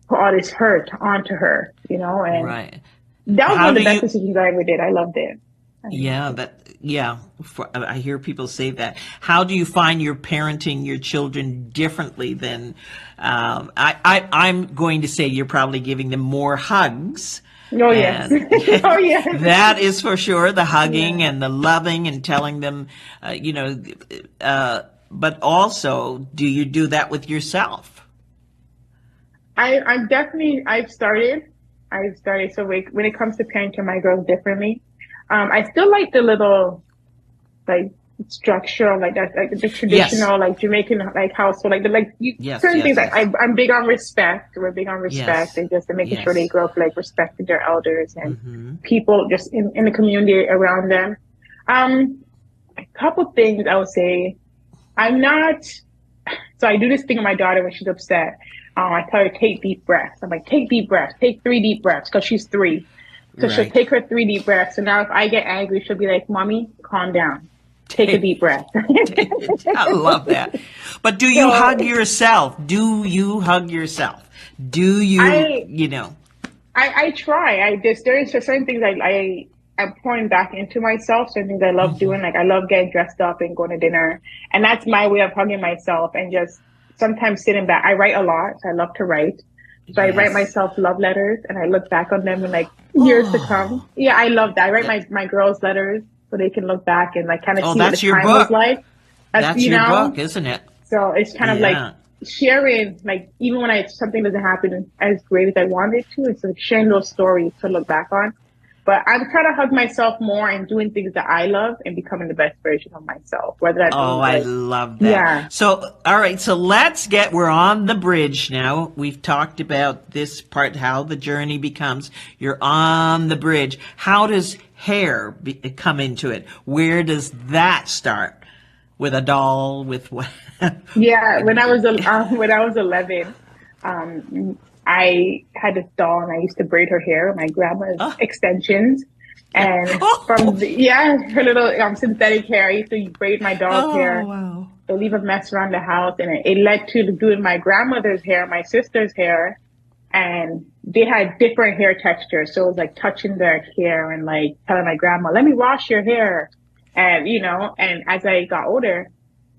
Speaker 2: put all this hurt onto her, and
Speaker 1: Right.
Speaker 2: that was
Speaker 1: How
Speaker 2: one of
Speaker 1: do
Speaker 2: the best
Speaker 1: you?
Speaker 2: decisions I ever did. I loved it. I loved
Speaker 1: Yeah,
Speaker 2: it.
Speaker 1: I hear people say that. How do you find you're parenting your children differently than, I'm going to say you're probably giving them more hugs.
Speaker 2: Oh, yes.
Speaker 1: And
Speaker 2: Oh, yes.
Speaker 1: that is for sure, the hugging
Speaker 2: Yeah.
Speaker 1: and the loving and telling them, but also, do you do that with yourself?
Speaker 2: I'm definitely, I've started. So when it comes to parenting my girls differently, I still like the little, like, structure, like that, like the
Speaker 1: Yes,
Speaker 2: traditional, like Jamaican, like household, like
Speaker 1: yes,
Speaker 2: certain things.
Speaker 1: yes,
Speaker 2: Like
Speaker 1: yes,
Speaker 2: I'm big on respect. We're big on respect
Speaker 1: yes,
Speaker 2: and just making sure they
Speaker 1: yes.
Speaker 2: grow up like respecting their elders and
Speaker 1: Hmm.
Speaker 2: people just in the community around them. Um, a couple things I would say. I'm not. So I do this thing with my daughter when she's upset. I tell her take deep breaths. I'm like, take deep breaths, take 3 deep breaths, because she's 3. So she'll
Speaker 1: Right.
Speaker 2: take her 3 deep breaths. So now if I get angry, she'll be like, "Mommy, calm down. Take a deep breath."
Speaker 1: I love that. But do you hug
Speaker 2: So
Speaker 1: yourself? Do you hug yourself? Do you,
Speaker 2: I I try. There's certain things I'm pouring back into myself. Certain things I love
Speaker 1: Mhm.
Speaker 2: doing. Like I love getting dressed up and going to dinner, and that's my way of hugging myself. And just sometimes sitting back. I write a lot, so I love to write. So I write
Speaker 1: Yes.
Speaker 2: myself love letters, and I look back on them in like years to come.
Speaker 1: Oh,
Speaker 2: Yeah, I love that. I write
Speaker 1: that,
Speaker 2: my girls letters so they can look back and like kind of
Speaker 1: oh,
Speaker 2: see what the
Speaker 1: that's your
Speaker 2: time was
Speaker 1: book.
Speaker 2: like. That's
Speaker 1: That's your book, isn't it?
Speaker 2: so it's kind of like
Speaker 1: Yeah.
Speaker 2: sharing, like even when something doesn't happen as great as I wanted it to, it's like sharing those stories to look back on. But I'm trying to hug myself more and doing things that I love and becoming the best version of myself. Whether that
Speaker 1: Oh,
Speaker 2: means
Speaker 1: I
Speaker 2: like,
Speaker 1: love that.
Speaker 2: yeah,
Speaker 1: So, all right, so we're on the bridge now. We've talked about this part, how the journey becomes. You're on the bridge. How does come into it? Where does that start? With a doll, with what?
Speaker 2: yeah. When I was 11, I had this doll and I used to braid her hair with my grandma's
Speaker 1: Oh,
Speaker 2: extensions.
Speaker 1: yeah.
Speaker 2: And
Speaker 1: Oh,
Speaker 2: her little synthetic hair, I used to braid my doll's
Speaker 1: oh,
Speaker 2: hair.
Speaker 1: wow.
Speaker 2: It'll leave a mess around the house. And it led to doing my grandmother's hair, my sister's hair, and they had different hair textures. So it was like touching their hair and like telling my grandma, let me wash your hair. And, you know, and as I got older,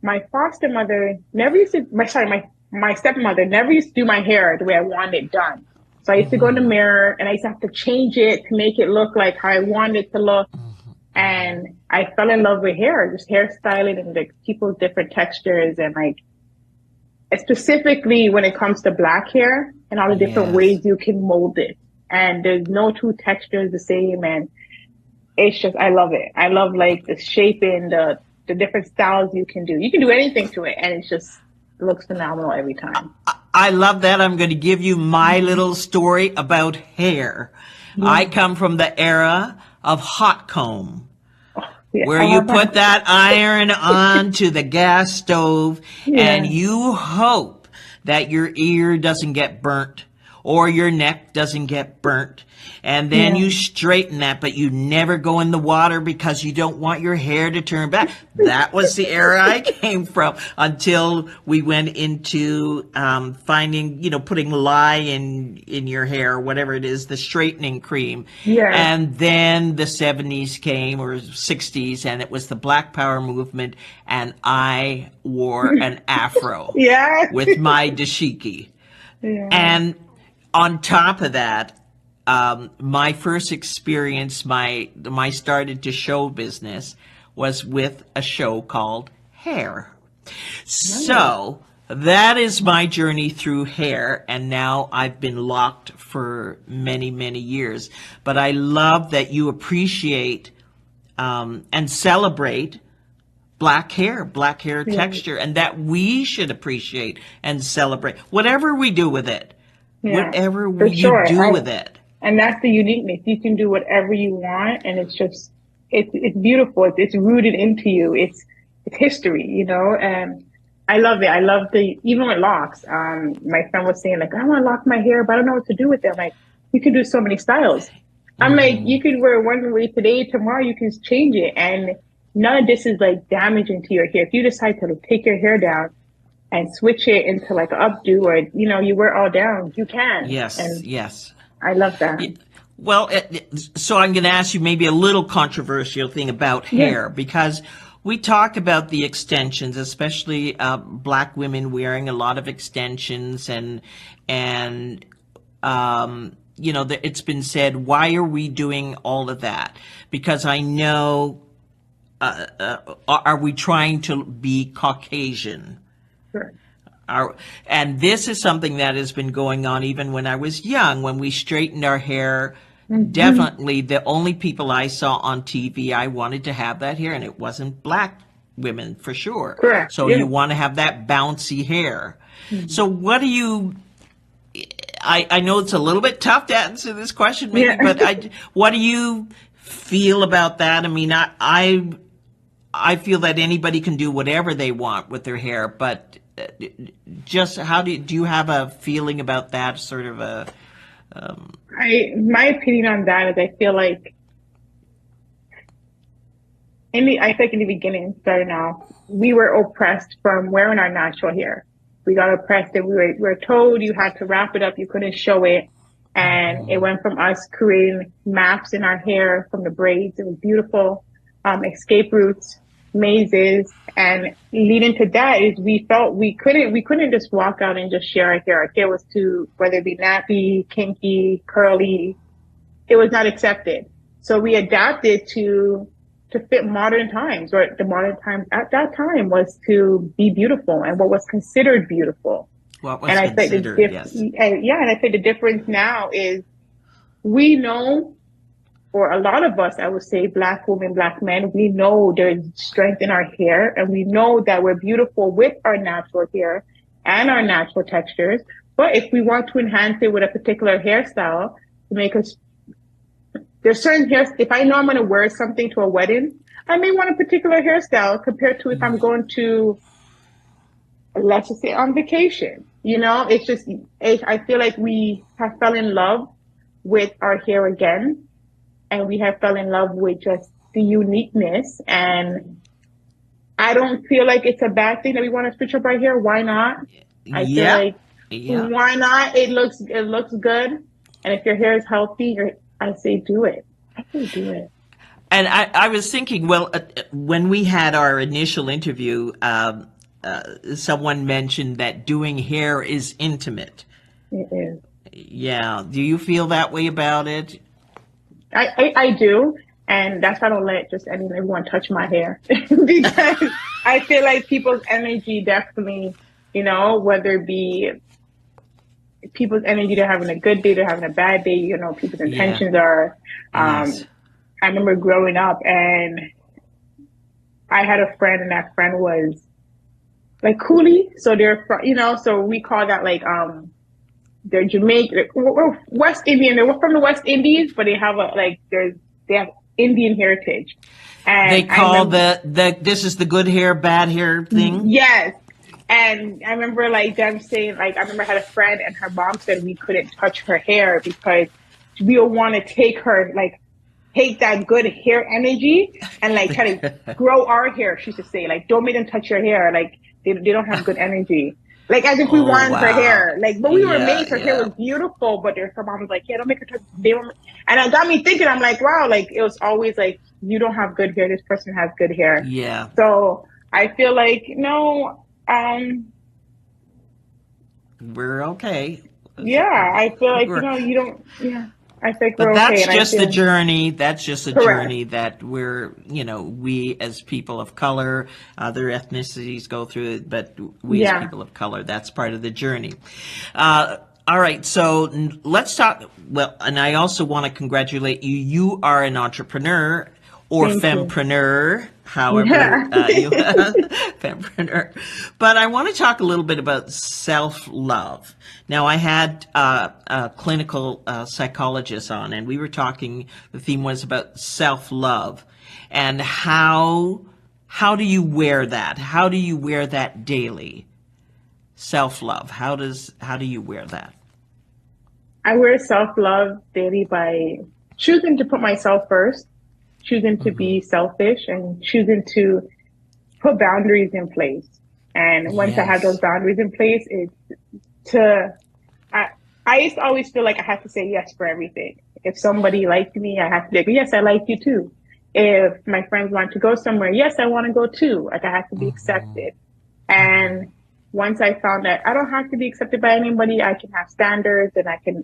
Speaker 2: my foster mother never used to, my stepmother never used to do my hair the way I wanted it done. So I used to go in the mirror and I used to have to change it to make it look like how I wanted it to look. And I fell in love with hair, just hairstyling and like people's different textures and like specifically when it comes to black hair and all the different ways you can mold it. And there's no two textures the same. And it's just, I love it. I love like the shaping, the different styles you can do. You can do anything to it and it just looks phenomenal every time.
Speaker 1: I love that. I'm going to give you my little story about hair. Yeah. I come from the era of hot comb, where you put that iron onto the gas stove and you hope that your ear doesn't get burnt or your neck doesn't get burnt. And then you straighten that, but you never go in the water because you don't want your hair to turn back. That was the era I came from until we went into finding, you know, putting lye in your hair, or whatever it is, the straightening cream. Yeah. And then the 70s came, or 60s, and it was the Black Power movement, and I wore an afro with my dashiki. Yeah. And on top of that, my first experience, my start into show business was with a show called Hair. Nice. So that is my journey through hair, and now I've been locked for many, many years. But I love that you appreciate and celebrate black hair texture, and that we should appreciate and celebrate whatever we do with it. Yeah, whatever you do with it.
Speaker 2: And that's the uniqueness. You can do whatever you want, and it's just, it's beautiful. It's rooted into you. It's history, you know, and I love it. I love even with locks. My friend was saying like, I want to lock my hair, but I don't know what to do with it. I'm like, you can do so many styles. I'm like, you can wear one way today, tomorrow you can change it. And none of this is like damaging to your hair. If you decide to take your hair down and switch it into like an updo, or, you know, you wear it all down, you can.
Speaker 1: Yes,
Speaker 2: and
Speaker 1: yes.
Speaker 2: I love that.
Speaker 1: Well, so I'm going to ask you maybe a little controversial thing about hair, because we talk about the extensions, especially black women wearing a lot of extensions, and you know, it's been said, why are we doing all of that? Because I know, are we trying to be Caucasian? Sure. And this is something that has been going on even when I was young, when we straightened our hair. Definitely the only people I saw on TV, I wanted to have that hair, and it wasn't black women for sure.
Speaker 2: Correct.
Speaker 1: So you want to have that bouncy hair. So what do you, I know it's a little bit tough to answer this question, maybe, but what do you feel about that? I mean, I feel that anybody can do whatever they want with their hair, but just how do you have a feeling about that sort of a?
Speaker 2: My opinion on that is I feel like in the beginning, starting off, we were oppressed from wearing our natural hair. We got oppressed and we were told you had to wrap it up, you couldn't show it. And it went from us creating maps in our hair from the braids. It was beautiful. Escape routes, mazes, and leading to that is we felt we couldn't just walk out and just share our hair. Our hair was too, whether it be nappy, kinky, curly, it was not accepted. So we adapted to fit modern times, or the modern times at that time was to be beautiful and what was considered beautiful.
Speaker 1: What was considered, yes.
Speaker 2: And I think the difference now is we know, or a lot of us, I would say, black women, black men, we know there's strength in our hair, and we know that we're beautiful with our natural hair and our natural textures. But if we want to enhance it with a particular hairstyle to make us, there's certain hairs, if I know I'm going to wear something to a wedding, I may want a particular hairstyle compared to if I'm going to, let's just say, on vacation. You know, it's just, I feel like we have fell in love with our hair again. And we have fell in love with just the uniqueness and I don't feel like it's a bad thing that we want to switch up right here. Why not? I feel
Speaker 1: Yeah,
Speaker 2: like
Speaker 1: yeah.
Speaker 2: why not? It looks good, and if your hair is healthy, I say do it. I say do it.
Speaker 1: And I was thinking, well, when we had our initial interview, someone mentioned that doing hair is intimate.
Speaker 2: It is.
Speaker 1: Yeah. Do you feel that way about it?
Speaker 2: I do, and that's why I don't let just everyone touch my hair because I feel like people's energy definitely, whether it be people's energy, they're having a good day, they're having a bad day, people's
Speaker 1: Yeah.
Speaker 2: intentions are.
Speaker 1: Yes.
Speaker 2: I remember growing up and I had a friend, and that friend was like coolie, so so we call that like they're Jamaican, we're West Indian. They're from the West Indies, but they have they have Indian heritage.
Speaker 1: They
Speaker 2: And I
Speaker 1: call
Speaker 2: remember,
Speaker 1: the this is the good hair, bad hair thing.
Speaker 2: yes. And I remember like them saying, like, I remember I had a friend and her mom said we couldn't touch her hair because we don't want to take that good hair energy and like try to grow our hair. She used to say, like, don't make them touch your hair. Like they don't have good energy. Like as if we
Speaker 1: Oh
Speaker 2: wanted her
Speaker 1: wow.
Speaker 2: hair. Like, but we were
Speaker 1: Yeah,
Speaker 2: amazed. Her hair
Speaker 1: yeah.
Speaker 2: was beautiful, but her mom was like, yeah, don't make her touch. They don't. And it got me thinking. I'm like, wow. Like it was always like, you don't have good hair. This person has good hair.
Speaker 1: Yeah.
Speaker 2: So I feel like no.
Speaker 1: We're okay.
Speaker 2: Yeah, I feel like,
Speaker 1: We're,
Speaker 2: you don't. Yeah, I think
Speaker 1: but
Speaker 2: we're okay,
Speaker 1: that's
Speaker 2: and I
Speaker 1: just the
Speaker 2: feel
Speaker 1: journey. That's just a
Speaker 2: correct.
Speaker 1: journey that we as people of color, other ethnicities go through it, but we as
Speaker 2: Yeah,
Speaker 1: people of color, that's part of the journey. All right, so let's talk. Well, and I also want to congratulate you. You are an entrepreneur or
Speaker 2: thank you.
Speaker 1: fempreneur, however
Speaker 2: Yeah.
Speaker 1: you fempreneur. But I want to talk a little bit about self-love. Now, I had a clinical psychologist on, and we were talking. The theme was about self-love, and how do you wear that? How do you wear that daily? Self-love. How do you wear that?
Speaker 2: I wear self-love daily by choosing to put myself first, choosing to
Speaker 1: Hmm.
Speaker 2: be selfish, and choosing to put boundaries in place. And once I have those
Speaker 1: Yes.
Speaker 2: boundaries in place, it's to I I used to always feel like I had to say yes for everything. If somebody liked me, I have to be like, yes, I like you too. If my friends want to go somewhere, yes, I want to go too. Like I have to be
Speaker 1: Hmm.
Speaker 2: accepted. And once I found that I don't have to be accepted by anybody, I can have standards and I can,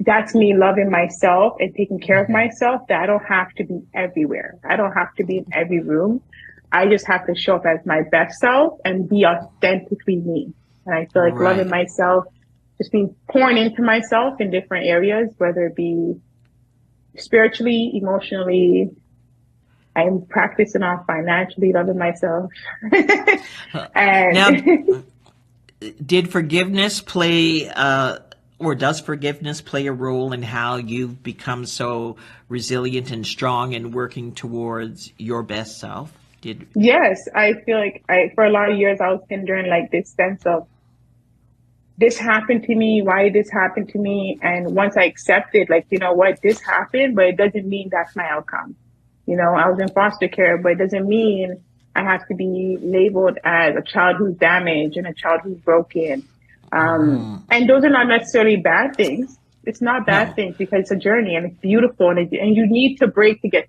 Speaker 2: that's me loving myself and taking care of
Speaker 1: Hmm.
Speaker 2: myself, that I don't have to be everywhere. I don't have to be in every room. I just have to show up as my best self and be authentically me. And I feel like loving
Speaker 1: Right.
Speaker 2: myself, just being pouring into myself in different areas, whether it be spiritually, emotionally, I'm practicing on financially loving myself.
Speaker 1: Now,
Speaker 2: And
Speaker 1: did forgiveness play, or does forgiveness play a role in how you've become so resilient and strong in working towards your best self? Did
Speaker 2: yes, I feel like for a lot of years, I was hindering like this sense of this happened to me. Why did this happen to me? And once I accepted, like, you know what, this happened, but it doesn't mean that's my outcome. I was in foster care, but it doesn't mean I have to be labeled as a child who's damaged and a child who's broken. And those are not necessarily bad things. It's not bad
Speaker 1: no?
Speaker 2: things because it's a journey and it's beautiful and you need to break to get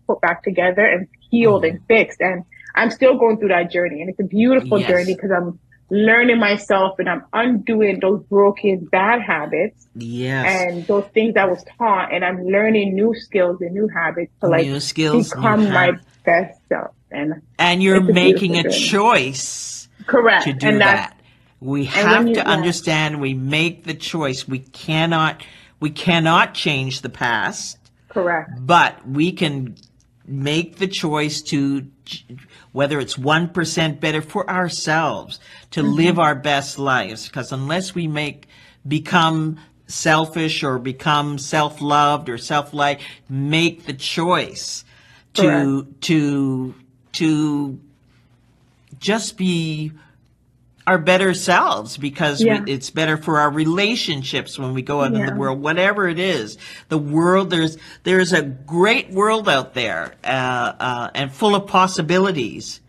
Speaker 2: put back together and healed and fixed. And I'm still going through that journey and it's a beautiful journey
Speaker 1: Yes.
Speaker 2: because I'm learning myself and I'm undoing those broken bad habits
Speaker 1: Yes.
Speaker 2: and those things I was taught, and I'm learning new skills and new habits to like
Speaker 1: New skills, new
Speaker 2: become my
Speaker 1: habits.
Speaker 2: best self. And
Speaker 1: And you're
Speaker 2: it's a
Speaker 1: making
Speaker 2: beautiful
Speaker 1: a
Speaker 2: journey.
Speaker 1: choice to
Speaker 2: Correct.
Speaker 1: do that. We
Speaker 2: And when
Speaker 1: have
Speaker 2: you,
Speaker 1: to
Speaker 2: yeah,
Speaker 1: understand we make the choice. We cannot change the past,
Speaker 2: correct.
Speaker 1: but we can make the choice to, whether it's 1% better for ourselves, to live
Speaker 2: Hmm.
Speaker 1: our best lives. Because unless we become selfish or become self-loved or self-like, make the choice
Speaker 2: Correct.
Speaker 1: to just be our better selves, because
Speaker 2: Yeah.
Speaker 1: it's better for our relationships when we go out in the
Speaker 2: Yeah.
Speaker 1: world, whatever it is. The world, there's a great world out there, and full of possibilities.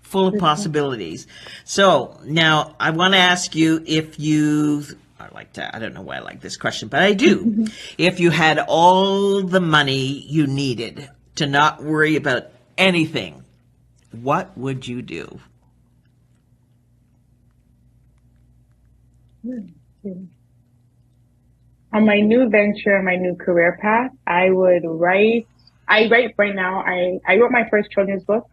Speaker 1: full of possibilities. So now I want to ask you if you, I don't know why I like this question, but I do. If you had all the money you needed to not worry about anything, what would you do?
Speaker 2: On my new venture, my new career path, I write right now. I wrote my first children's book.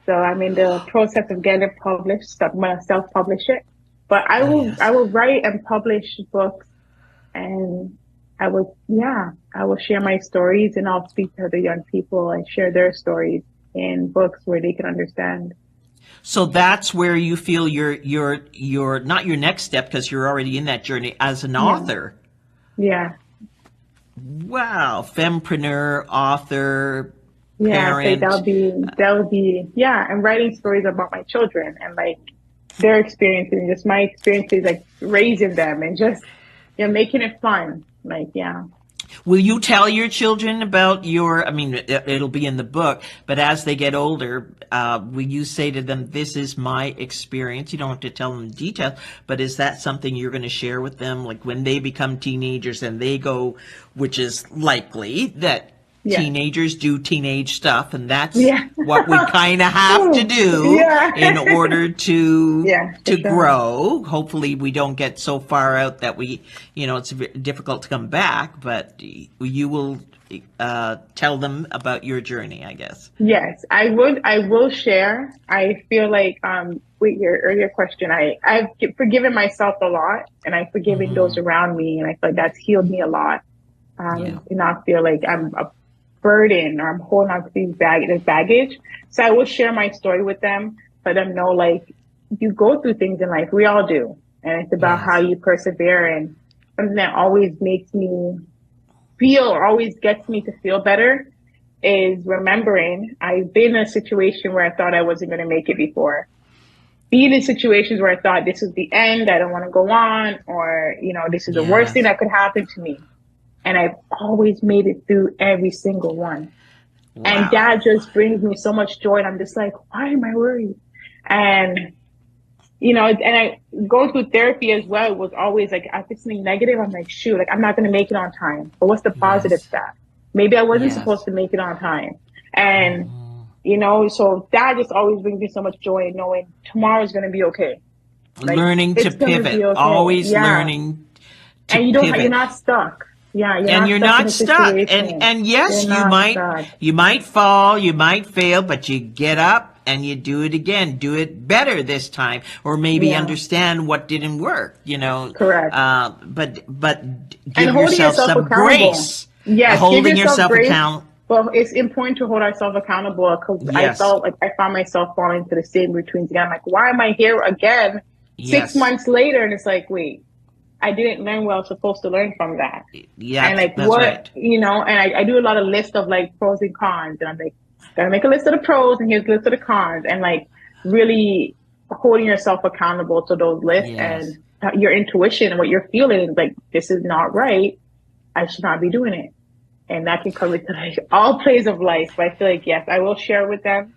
Speaker 2: So I'm in the process of getting it published. So I'm gonna self-publish it. But
Speaker 1: Oh, yes.
Speaker 2: I will write and publish books, and I will share my stories, and I'll speak to other young people and share their stories in books where they can understand.
Speaker 1: So that's where you feel you're not your next step, because you're already in that journey as an
Speaker 2: Yeah,
Speaker 1: author.
Speaker 2: yeah,
Speaker 1: Wow, fempreneur, author,
Speaker 2: yeah. So
Speaker 1: parent.
Speaker 2: that would be yeah, and writing stories about my children and like their experiences, and just my experiences, like raising them, and just making it fun. Like yeah.
Speaker 1: Will you tell your children about I mean, it'll be in the book, but as they get older, will you say to them, this is my experience? You don't have to tell them details, but is that something you're going to share with them? Like when they become teenagers and they go, which is likely that
Speaker 2: Yeah.
Speaker 1: teenagers do teenage stuff, and that's
Speaker 2: Yeah.
Speaker 1: what we kind of have to do
Speaker 2: Yeah.
Speaker 1: in order to
Speaker 2: Yeah, for
Speaker 1: to
Speaker 2: sure.
Speaker 1: grow. Hopefully we don't get so far out that it's difficult to come back, but you will tell them about your journey, I guess.
Speaker 2: Yes, I will share. I feel like with your earlier question, I've forgiven myself a lot, and I've forgiven those around me, and I feel like that's healed me a lot.
Speaker 1: Yeah.
Speaker 2: To not feel like I'm a burden or I'm holding on to this baggage. So I will share my story with them, let them know like you go through things in life. We all do. And it's about how
Speaker 1: Yes.
Speaker 2: you persevere, and something that always makes me feel or always gets me to feel better is remembering I've been in a situation where I thought I wasn't going to make it before. Being in situations where I thought this is the end, I don't want to go on, or, this is the worst thing
Speaker 1: Yes.
Speaker 2: that could happen to me. And I've always made it through every single one. And
Speaker 1: Wow.
Speaker 2: that just brings me so much joy. And I'm just like, why am I worried? And, and I go through therapy as well. It was always like, if it's something negative, I'm like, shoot, like I'm not going to make it on time. But what's the positive
Speaker 1: Yes.
Speaker 2: stuff? Maybe I wasn't supposed
Speaker 1: Yes.
Speaker 2: to make it on time. And, so that just always brings me so much joy, knowing tomorrow is going to be okay. Like
Speaker 1: Learning to
Speaker 2: it's going to be
Speaker 1: pivot.
Speaker 2: okay.
Speaker 1: Always
Speaker 2: Yeah.
Speaker 1: learning to
Speaker 2: And you're
Speaker 1: pivot.
Speaker 2: not stuck. Yeah. You're
Speaker 1: And
Speaker 2: not
Speaker 1: you're
Speaker 2: stuck in
Speaker 1: not
Speaker 2: a
Speaker 1: stuck.
Speaker 2: situation.
Speaker 1: And
Speaker 2: You're
Speaker 1: yes,
Speaker 2: not stuck.
Speaker 1: you might fall, you might fail, but you get up and you do it again. Do it better this time, or maybe
Speaker 2: Yeah.
Speaker 1: understand what didn't work.
Speaker 2: Correct.
Speaker 1: But
Speaker 2: And
Speaker 1: give
Speaker 2: holding
Speaker 1: yourself
Speaker 2: yourself
Speaker 1: some
Speaker 2: accountable.
Speaker 1: grace.
Speaker 2: Yes, give
Speaker 1: Holding
Speaker 2: yourself
Speaker 1: yourself
Speaker 2: grace.
Speaker 1: account.
Speaker 2: Well, it's important to hold ourselves accountable, because I
Speaker 1: Yes.
Speaker 2: felt like I found myself falling into the same routines again. I'm like, why am I here again 6
Speaker 1: Yes.
Speaker 2: months later? And it's like, wait, I didn't learn what I was supposed to learn from that.
Speaker 1: Yeah,
Speaker 2: And like
Speaker 1: that's
Speaker 2: what,
Speaker 1: right.
Speaker 2: and I do a lot of lists of like pros and cons. And I'm like, gotta make a list of the pros and here's a list of the cons. And like really holding yourself accountable to those lists,
Speaker 1: Yes.
Speaker 2: and your intuition and what you're feeling, like, this is not right. I should not be doing it. And that can cover to like all plays of life. But I feel like, yes, I will share with them.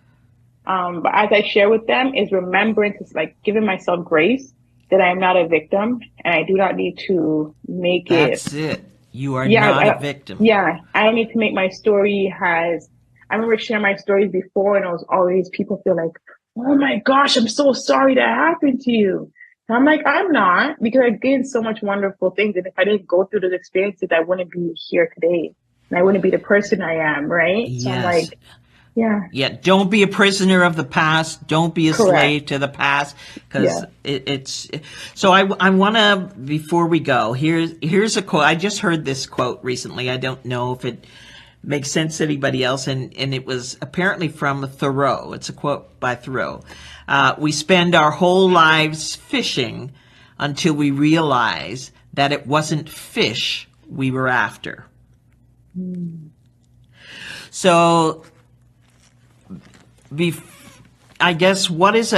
Speaker 2: But as I share with them is remembering to like giving myself grace that I am not a victim, and I do not need to make it.
Speaker 1: That's it. You are
Speaker 2: Yeah.
Speaker 1: not a victim.
Speaker 2: Yeah. I don't need to make my story I remember sharing my stories before, and it was always people feel like, oh my gosh, I'm so sorry that happened to you. And I'm like, I'm not, because I've gained so much wonderful things. And if I didn't go through those experiences, I wouldn't be here today. And I wouldn't be the person I am, right? So I'm
Speaker 1: Yes.
Speaker 2: like, yeah,
Speaker 1: Yeah, don't be a prisoner of the past. Don't be a
Speaker 2: correct.
Speaker 1: slave to the past,
Speaker 2: Yeah.
Speaker 1: because it's. So I want to, before we go, here's a quote. I just heard this quote recently. I don't know if it makes sense to anybody else, and it was apparently from Thoreau. It's a quote by Thoreau. We spend our whole lives fishing until we realize that it wasn't fish we were after. So. I guess what is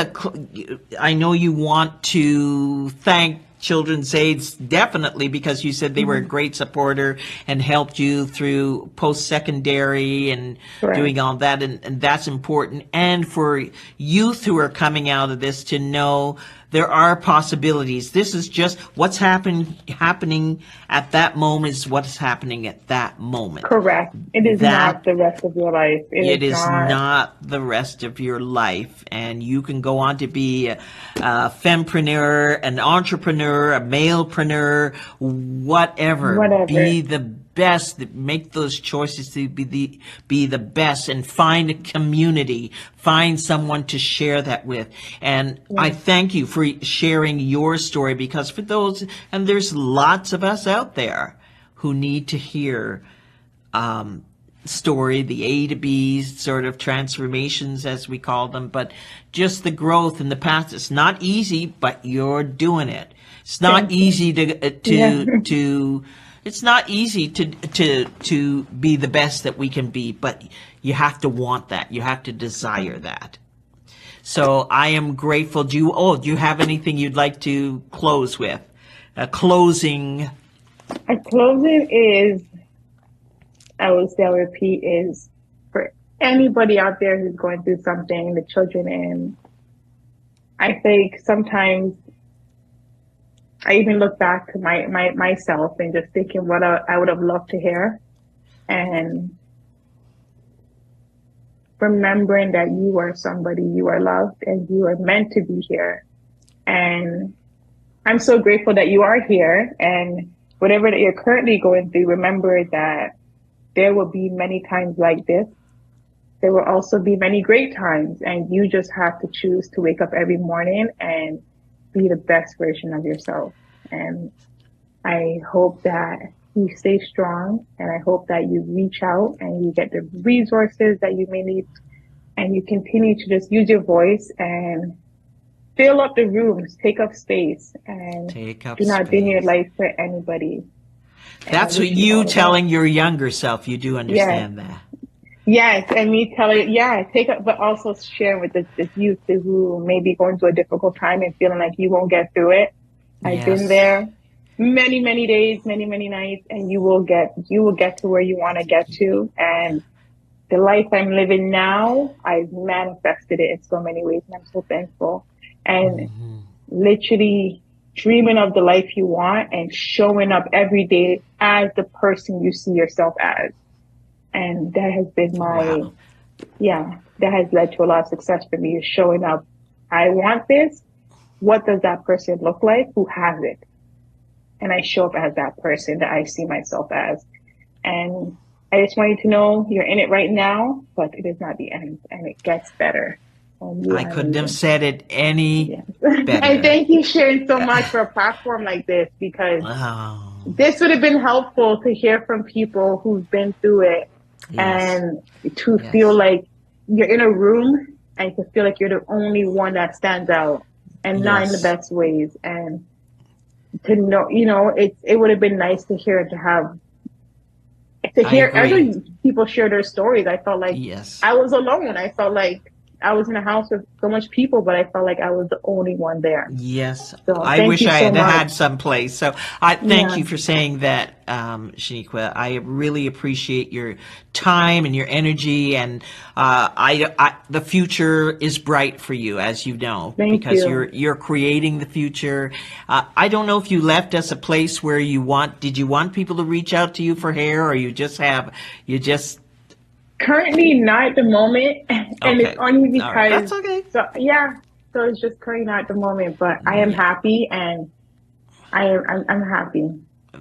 Speaker 1: I know you want to thank children's aides, definitely, because you said they were a great supporter and helped you through post-secondary and
Speaker 2: Correct.
Speaker 1: doing all that, and that's important. And for youth who are coming out of this to know there are possibilities. This is just what's happening at that moment is what's happening at that moment.
Speaker 2: Correct. It is
Speaker 1: That
Speaker 2: not the rest of your life.
Speaker 1: it is
Speaker 2: not.
Speaker 1: not the rest of your life, and you can go on to be a fempreneur, an entrepreneur, a malepreneur, whatever.
Speaker 2: Whatever.
Speaker 1: Be the best. Make those choices to be the best, and find a community. Find someone to share that with. And I thank you for sharing your story, because for those, and there's lots of us out there who need to hear story, the A to B sort of transformations, as we call them, but just the growth in the past. It's not easy, but you're doing it. It's not easy to it's not easy to be the best that we can be, but you have to want that. You have to desire that. So I am grateful. Do you have anything you'd like to close with? A closing
Speaker 2: is, I will say, I'll repeat, is for anybody out there who's going through something, the children in. I think sometimes I even look back to myself and just thinking what I would have loved to hear, and remembering that you are somebody, you are loved, and you are meant to be here. And I'm so grateful that you are here, and whatever that you're currently going through, remember that there will be many times like this. There will also be many great times, and you just have to choose to wake up every morning and be the best version of yourself. And I hope that you stay strong, and I hope that you reach out and you get the resources that you may need, and you continue to just use your voice and fill up the rooms, take up space, and do not dim your light for anybody.
Speaker 1: That's what you telling your younger self. You do understand that.
Speaker 2: Yes, and me telling, take up, but also sharing with this youth who may be going through a difficult time and feeling like you won't get through it. I've been there many, many days, many, many nights, and you will get to where you want to get to. And the life I'm living now, I've manifested it in so many ways, and I'm so thankful. And literally dreaming of the life you want and showing up every day as the person you see yourself as. And that has been that has led to a lot of success for me, is showing up. I want this. What does that person look like? Who has it? And I show up as that person that I see myself as. And I just want you to know you're in it right now, but it is not the end, and it gets better.
Speaker 1: I couldn't have said it any better.
Speaker 2: And thank you, Sharon, so much for a platform like this, because this would have been helpful to hear from people who've been through it, and to feel like you're in a room and to feel like you're the only one that stands out, and not in the best ways. And to know, it would have been nice to hear, to hear other people share their stories. I felt like I was alone. I felt like I was in a house with so much people, but I felt like I was the only one there.
Speaker 1: Yes.
Speaker 2: So
Speaker 1: I wish I had some place. So I thank you for saying that, Sheniquah. I really appreciate your time and your energy, and the future is bright for you, as you know, because you're creating the future. I don't know if you left us a place where did you want people to reach out to you for hair, or you just
Speaker 2: currently not at the moment, and it's only because
Speaker 1: that's okay.
Speaker 2: So it's just currently not at the moment, but I am happy, and I'm happy.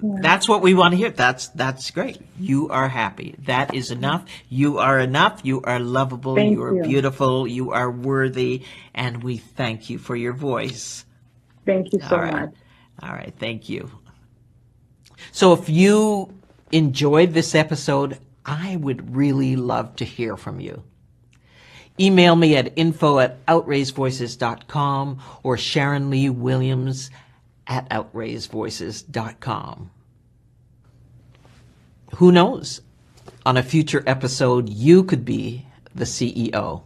Speaker 2: Yeah.
Speaker 1: That's what we want to hear. That's great. You are happy. That is enough. You are enough. You are lovable. You are beautiful. You are worthy, and we thank you for your voice.
Speaker 2: Thank you so much.
Speaker 1: All right. Thank you. So if you enjoyed this episode, I would really love to hear from you. Email me at info@outraisedvoices.com or Sharon Lee Williams @outraisedvoices.com. Who knows? On a future episode, you could be the CEO.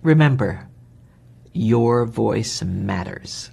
Speaker 1: Remember, your voice matters.